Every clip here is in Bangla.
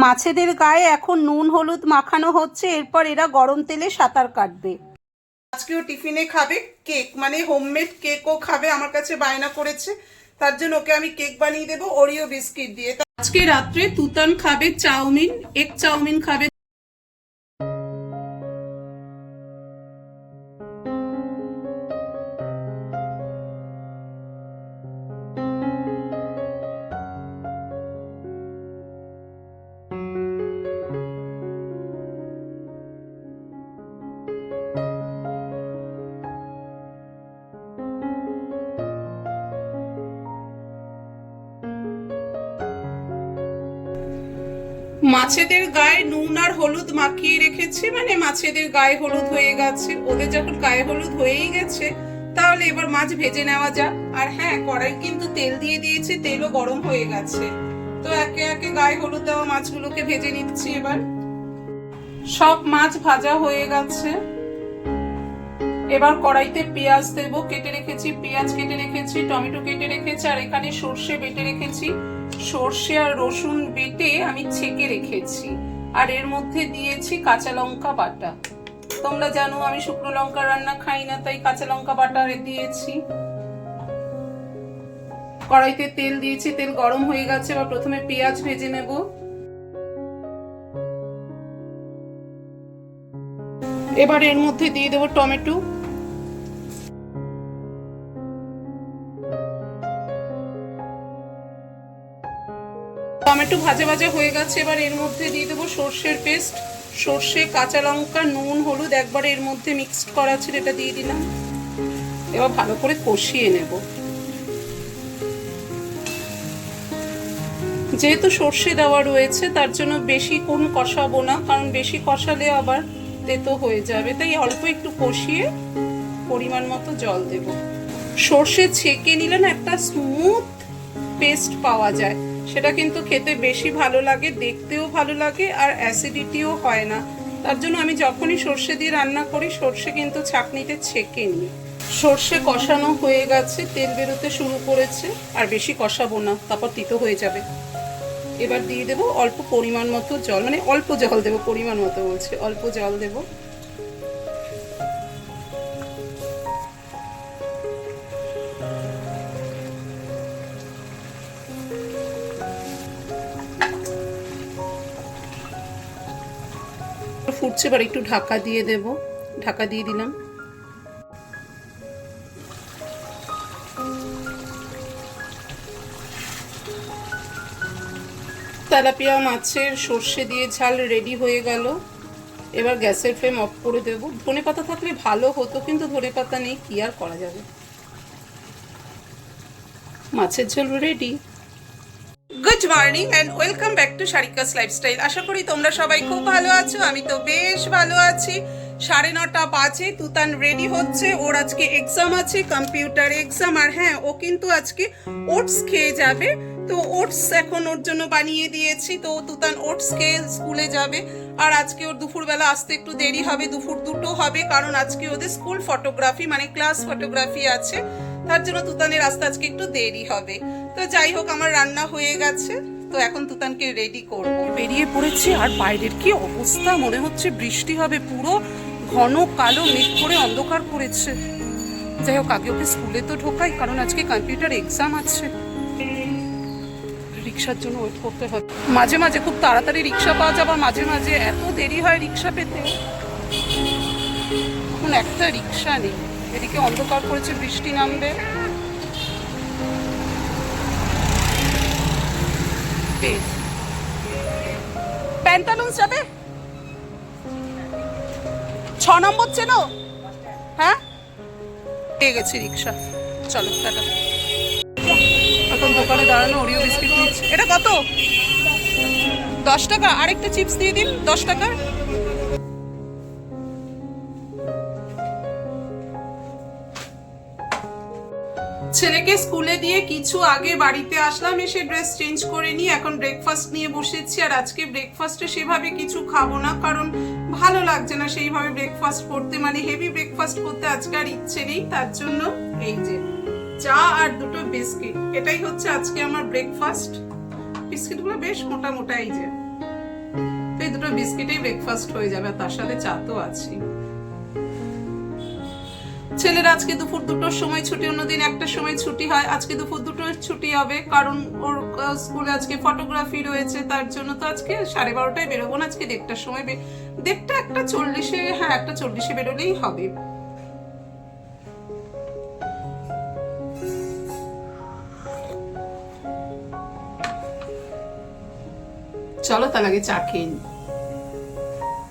মাছেদের গায়ে এখন নুন হলুদ মাখানো হচ্ছে, এরপর এরা গরম তেলে সাঁতার কাটবে। আজকেও টিফিনে খাবে কেক, মানে হোমমেড কেকও খাবে। আমার কাছে বায়না করেছে, তার জন্য ওকে আমি কেক বানিয়ে দেবো ওরিও বিস্কিট দিয়ে। আজকে রাত্রে তুতান খাবে চাউমিন, এগ চাউমিন খাবে। মাছেদের গায়ে নুন আর হলুদ মাখিয়ে রেখেছি, মানে মাছেদের গায়ে হলুদ হয়ে গেছে। ওদের যখন গায়ে হলুদ হয়েই গেছে, তাহলে এবার মাছ ভেজে নেওয়া যাক। আর হ্যাঁ, কড়াই কিন্তু তেল দিয়ে দিয়েছি, তেলও গরম হয়ে গেছে। তো একে একে গায়ে হলুদ দেওয়া মাছগুলোকে ভেজে নিচ্ছি। এবার সব মাছ ভাজা হয়ে গেছে। এবার কড়াইতে পেঁয়াজ দেবো, কেটে রেখেছি পেঁয়াজ, কেটে রেখেছি টমেটো, কেটে রেখেছি। আর এখানে সর্ষে বেটে রেখেছি, সর্ষে আর রসুন বেটে আমি ছেঁকে রেখেছি। আর এর মধ্যে দিয়েছি কাঁচা লঙ্কা বাটা। তোমরা জানো আমি শুকনো লঙ্কা রান্না খাই না, তাই কাঁচা লঙ্কা বাটা দিয়েছি। কড়াইতে তেল দিয়েছি, তেল গরম হয়ে গেছে। এবার প্রথমে পেঁয়াজ ভেজে নেব। এবার এর মধ্যে দিয়ে দেবো টমেটো। টমেটো ভাজা ভাজা হয়ে গেছে। এবার এর মধ্যে দিয়ে দেবো সর্ষের পেস্ট, সর্ষে, কাঁচা লঙ্কা, নুন, হলুদ একবার এর মধ্যে মিক্সড করা ছিল, এটা দিয়ে দিলাম। এবার ভালো করে কষিয়ে নেব। যেহেতু সর্ষে দেওয়া রয়েছে, তার জন্য বেশি কোন কষাবো না, কারণ বেশি কষালে আবার তেতো হয়ে যাবে। তাই অল্প একটু কষিয়ে পরিমাণ মতো জল দেব। সর্ষে ছেঁকে নিলে না একটা স্মুথ পেস্ট পাওয়া যায়, সেটা কিন্তু খেতে বেশি ভালো লাগে, দেখতেও ভালো লাগে, আর অ্যাসিডিটিও হয় না। তার জন্য আমি যখনই সর্ষে দিয়ে রান্না করি, সর্ষে কিন্তু ছাঁকনিতে ছেঁকে নিই। সর্ষে কষানো হয়ে গেছে, তেল বেরোতে শুরু করেছে। আর বেশি কষাবো না, তারপর তিতো হয়ে যাবে। এবার দিয়ে দেবো অল্প পরিমাণ মতো জল, মানে অল্প জল দেবো, পরিমাণ মতো বলছে, অল্প জল দেবো। ফুটছে, এবার একটু ঢাকা দিয়ে দেব। ঢাকা দিয়ে দিলাম। তেলাপিয়া মাছের সর্ষে দিয়ে ঝাল রেডি হয়ে গেল। এবার গ্যাসের ফ্লেম অফ করে দেব। ধনেপাতা থাকলে ভালো হতো, কিন্তু ধনেপাতা নেই, কি আর করা যাবে। মাছের ঝোল ready. Good morning and welcome back to Sarika's lifestyle. আশা করি তোমরা সবাই খুব ভালো আছো। আমি তো বেশ ভালো আছি। 9:30 বাজে, তুতান রেডি হচ্ছে। ওর আজকে এক্সাম আছে, কম্পিউটার এক্সাম। আর হ্যাঁ, ও কিন্তু আজকে ওটস খেয়ে যাবে। তো ওটস এখন ওর জন্য বানিয়ে দিয়েছি। তো তুতান ওটস খেয়ে স্কুলে যাবে। আর আজকে ওর দুপুরবেলা আসতে একটু দেরি হবে, দুপুর 2টো হবে, কারণ আজকে ওদের স্কুল ফটোগ্রাফি, মানে ক্লাস ফটোগ্রাফি আছে। তার জন্য তুতানের আসতে আজকে একটু দেরি হবে। তো যাই হোক, আমার রান্না হয়ে গেছে। তো এখন তুতানকে রেডি করব। বেরিয়ে পড়েছি, আর বাইরের কি অবস্থা, মনে হচ্ছে বৃষ্টি হবে। পুরো ঘন কালো মেঘ করে অন্ধকার করেছে। যাই হোক, আগে ওকে স্কুলে তো ঢোকাই, কারণ আজকে কম্পিউটার এক্সাম আছে। রিক্সার জন্য ওয়েট করতে হবে। মাঝে মাঝে খুব তাড়াতাড়ি রিক্সা পাওয়া যাবে, মাঝে মাঝে এত দেরি হয় রিক্সা পেতে। এখন একটা রিক্সা নেই। এদিকে অন্ধকার করেছে, বৃষ্টি নামবে। প্যান্টালুন যাবে 6 নম্বর চেনো? হ্যাঁ, পেয়ে গেছি রিক্সা। চলো টাটা। এখন দোকানে দাঁড়ানো, ওরিও বিস্কিট নিচ্ছি। এটা কত? 10 টাকা। আরেকটা চিপস দিয়ে দিন, 10 টাকা। ছেলেকে স্কুলে দিয়ে কিছু আগে বাড়িতে আসলাম, এসে ড্রেস চেঞ্জ করে নিয়ে এখন ব্রেকফাস্ট নিয়ে বসেছি। আর আজকে ব্রেকফাস্টে সেভাবে কিছু খাবো না, কারণ ভালো লাগছে না সেইভাবে ব্রেকফাস্ট করতে, মানে হেভি ব্রেকফাস্ট করতে আজকে আর ইচ্ছে নেই। তার জন্য এই যে চা আর 2টো বিস্কিট, এটাই হচ্ছে আজকে আমার ব্রেকফাস্ট। বিস্কিটগুলো বেশ মোটা মোটা, এই যে বিস্কিটেই ব্রেকফাস্ট হয়ে যাবে, আর তার সাথে চা তো আছে। ছেলের আজকে দুপুর 2টোর সময় ছুটি, অন্যদিন 1টার সময় ছুটি হয়, আজকে দুপুর 2টোর ছুটি হবে, কারণ ওর স্কুলে আজকে ফটোগ্রাফি রয়েছে, তার জন্য তো আজকে 12:30টায় বেরোবো না, আজকে 1টার সময় 1:30 1:40, হ্যাঁ 1:40 বেরোলেই হবে। চলো তার আগে চা খেয়ে নি।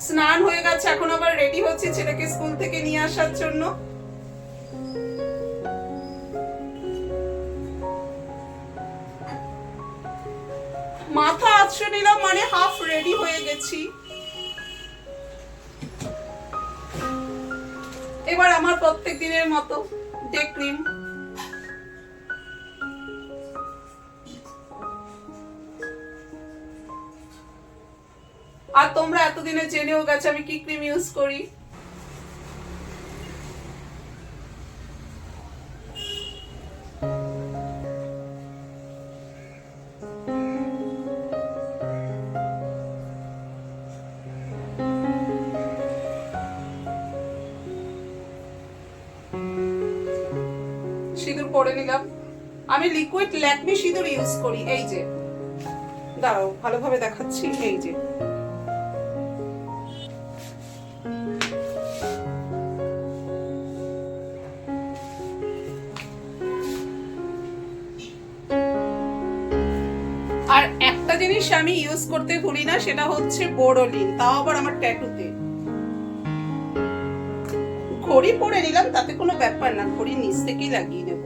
স্নান হয়ে গেছে, এখন আবার রেডি হচ্ছে ছেলেকে স্কুল থেকে নিয়ে আসার জন্য। মাথা আছড়ে নিলাম, মানে হাফ রেডি হয়ে গেছি। এবার আমার প্রত্যেক দিনের মতো ডে ক্রিম। আর তোমরা এতদিনে জেনেও গেছে আমি কি ক্রিম ইউজ করি। সিঁদুর পরে নিলাম, আমি লিকুইড ল্যাকমি সিঁদুর ইউজ করি, এই যে দাঁড়াও ভালোভাবে দেখাচ্ছি, এই যে আর একটা জিনিস আমি ইউজ করতে ভুলি না, সেটা হচ্ছে বোরোলিন, তাও আবার আমার ট্যাটুতে। ঘড়ি পরে নিলাম, তাতে কোনো ব্যাপার না, ঘড়ি নিচ থেকেই লাগিয়ে নেব।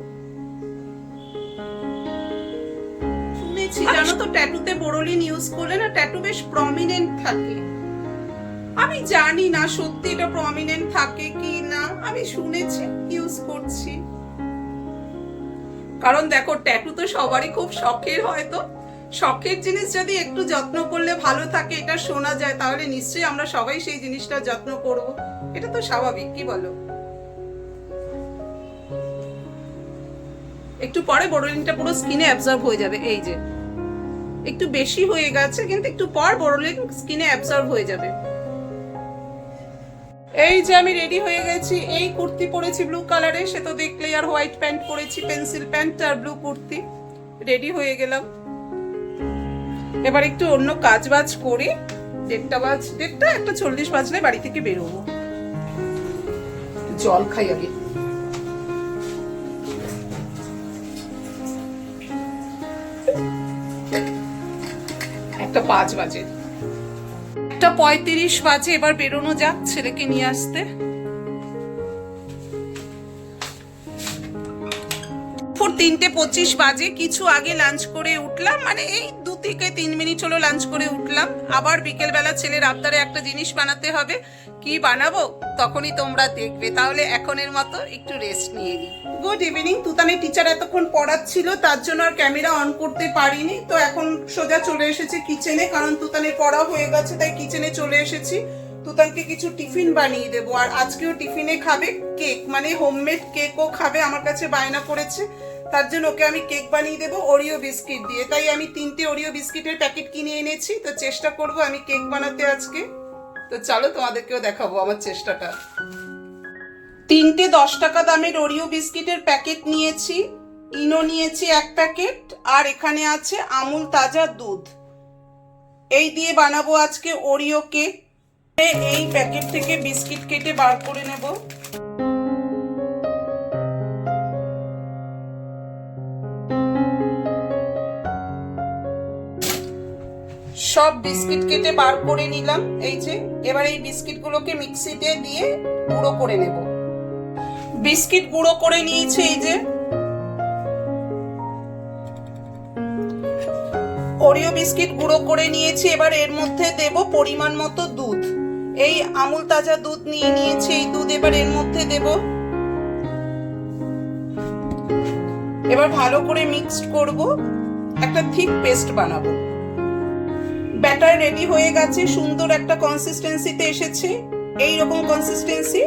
শুনেছি জানো তো ট্যাটুতে বোরোলিন ইউজ করলে না ট্যাটু বেশ প্রমিনেন্ট থাকে। আমি জানি না সত্যি এটা প্রমিনেন্ট থাকে কি না, আমি শুনেছি, ইউজ করছি। কারণ দেখো ট্যাটু তো সবারই খুব শখের, হয়তো শখের জিনিস যদি একটু যত্ন করলে ভালো থাকে, এটা শোনা যায়, তাহলে নিশ্চয়ই আমরা সবাই সেই জিনিসটা যত্ন করব, এটা তো স্বাভাবিক, কি বলো? একটু পরে বোরোলিনটা পুরো স্কিনে অ্যাবজর্ব হয়ে যাবে, এই যে একটু বেশি হয়ে গেছে, কিন্তু একটু পর বোরোলিন স্কিনে অ্যাবজর্ব হয়ে যাবে। এই যে আমি রেডি হয়ে গেছি, এই কুর্তি পরেছি ব্লু কালারে, সে তো দেখলেই, আর হোয়াইট প্যান্ট পরেছি, পেন্সিল প্যান্ট আর ব্লু কুর্তি, রেডি হয়ে গেলাম। এবার একটু অন্য কাজ বাজ করি, 1:40 বাজলে বাড়ি থেকে বেরোবো। জল খাই আগে। 1:05 বাজে, 1:35 বাজে, এবার বেরোনো যাক ছেলেকে নিয়ে আসতে। 3:25 বাজে, কিছু আগে লাঞ্চ করে উঠলাম, মানে এই 2 থেকে 3 মিনিট হলো লাঞ্চ করে উঠলাম। আবার বিকেল বেলা ছেলের আবদারে একটা জিনিস বানাতে হবে, কি বানাবো তখনই তোমরা দেখবে। তাহলে এখনের মতো একটু রেস্ট নিয়ে নিই। Good evening. তুতানের টিচার এতক্ষণ পড়াচ্ছিল, তার জন্য আর ক্যামেরা অন করতে পারিনি, তো এখন সোজা চলে এসেছি কিচেনে, কারণ তুতানের পড়া হয়ে গেছে, তাই কিচেনে চলে এসেছি। তুতানকে কিছু টিফিন বানিয়ে দেবো, আর আজকেও টিফিনে খাবে কেক, মানে হোমমেড কেকও খাবে, আমার কাছে বায়না করেছে, তার জন্য ওকে আমি কেক বানিয়ে দেবো ওরিও বিস্কিট দিয়ে। তাই আমি 3টে ওরিও বিস্কিটের প্যাকেট কিনে এনেছি, তো চেষ্টা করব আমি কেক বানাতে আজকে। তো চলো তোমাদেরকেও দেখাবো আমার চেষ্টাটা। 3টে 10 টাকা দামের ওরিও বিস্কিটের প্যাকেট নিয়েছি, ইনো নিয়েছি 1 প্যাকেট, আর এখানে আছে আমুল তাজা দুধ। এই দিয়ে বানাবো আজকে ওরিও কেক। এই প্যাকেট থেকে বিস্কিট কেটে বার করে নেব। সব বিস্কিট কেটে বার করে নিলাম, এই যে। এবার এই বিস্কিটগুলোকে মিক্সিতে দিয়ে গুঁড়ো করে নেব। বিস্কিট গুঁড়ো করে নিয়েছি, এই যে। ওরিও বিস্কিট গুঁড়ো করে নিয়েছি, এবার এর মধ্যে দেব পরিমাণ মতো দুধ। এই আমুল তাজা দুধ নিয়ে নিয়েছি, এই দুধ এবার এর মধ্যে দেব। এবার ভালো করে মিক্সড করব, একটা থিক পেস্ট বানাবো। ব্যাটার রেডি হয়ে গেছে, সুন্দর একটা কনসিস্টেন্সিতে এসেছে, এই রকম কনসিস্টেন্সি।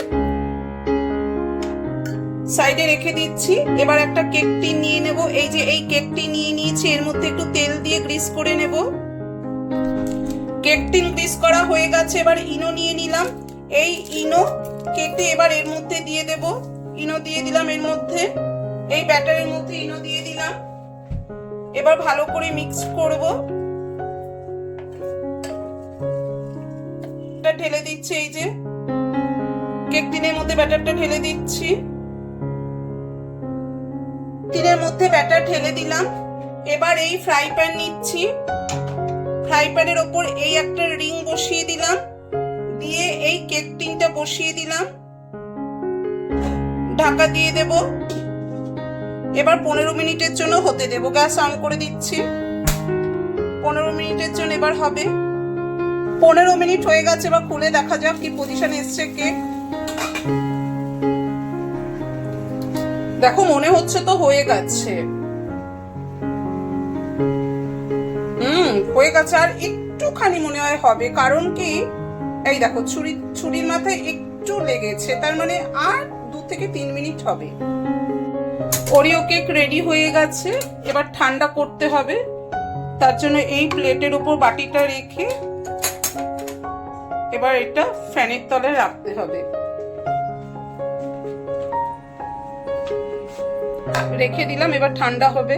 সাইডে রেখে দিচ্ছি। এবার একটা কেক টিন নিয়ে নেব, এই যে এই কেক টিন নিয়ে নিয়েছি, এর মধ্যে একটু তেল দিয়ে গ্রিস করে নেব। কেক টিন গ্রিস করা হয়ে গেছে, এবার ইনো নিয়ে নিলাম। এই ইনো কেটে এবার এর মধ্যে দিয়ে দেব। ইনো দিয়ে দিলাম এর মধ্যে, এই ব্যাটারের মধ্যে ইনো দিয়ে দিলাম। এবার ভালো করে মিক্স করব। এটা ঢেলে দিচ্ছি, এই যে কেক টিনের মধ্যে ব্যাটারটা ঢেলে দিচ্ছি। টিনের মধ্যে ব্যাটার ঢেলে দিলাম। এবার এই ফ্রাই প্যান নিচ্ছি, ফ্রাই প্যানের ওপর এই একটা রিং বসিয়ে দিলাম, দিয়ে এই কেক টিনটা বসিয়ে দিলাম, ঢাকা দিয়ে দেব। এবার 15 মিনিটের জন্য হতে দেব। গ্যাস অন করে দিচ্ছি। 15 মিনিটের জন্য এবার হবে। 15 মিনিট হয়ে গেছে, এবার খুলে দেখা যাক কি পজিশনে এসছে কেক। দেখো মনে হচ্ছে তো হয়ে গেছে। হয়ে গেছে, আর একটুখানি মনে হয় হবে, কারণ কি এই দেখো ছুরির মাথায় একটু লেগেছে, তার মানে আর 2 থেকে 3 মিনিট হবে। ওরিও কেক রেডি হয়ে গেছে। এবার ঠান্ডা করতে হবে, তার জন্য এই প্লেটের উপর বাটিটা রেখে এবার এটা ফ্যানের তলায় রাখতে হবে। রেখে দিলাম, এবার ঠান্ডা হবে।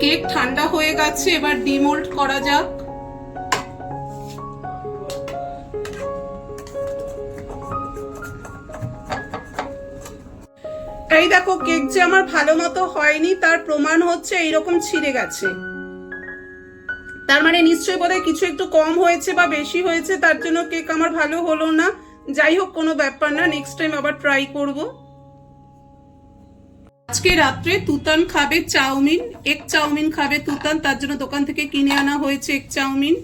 কেক ঠান্ডা হয়ে গেছে, এবার ডিমোল্ড করা যাক। এই দেখো কেক যে আমার ভালো মতো হয়নি তার প্রমাণ হচ্ছে এইরকম ছিঁড়ে গেছে, তার মানে নিশ্চয়ই বোধহয় কিছু একটু কম হয়েছে বা বেশি হয়েছে, তার জন্য কেক আমার ভালো হলো না। যাই হোক, কোনো ব্যাপার না, নেক্সট টাইম আবার ট্রাই করব। আজকে রাত্রে তুতান খাবে চাউমিন, এগ চাউমিন খাবে তুতান, তার জন্য দোকান থেকে কিনে আনা হয়েছে এগ চাউমিন।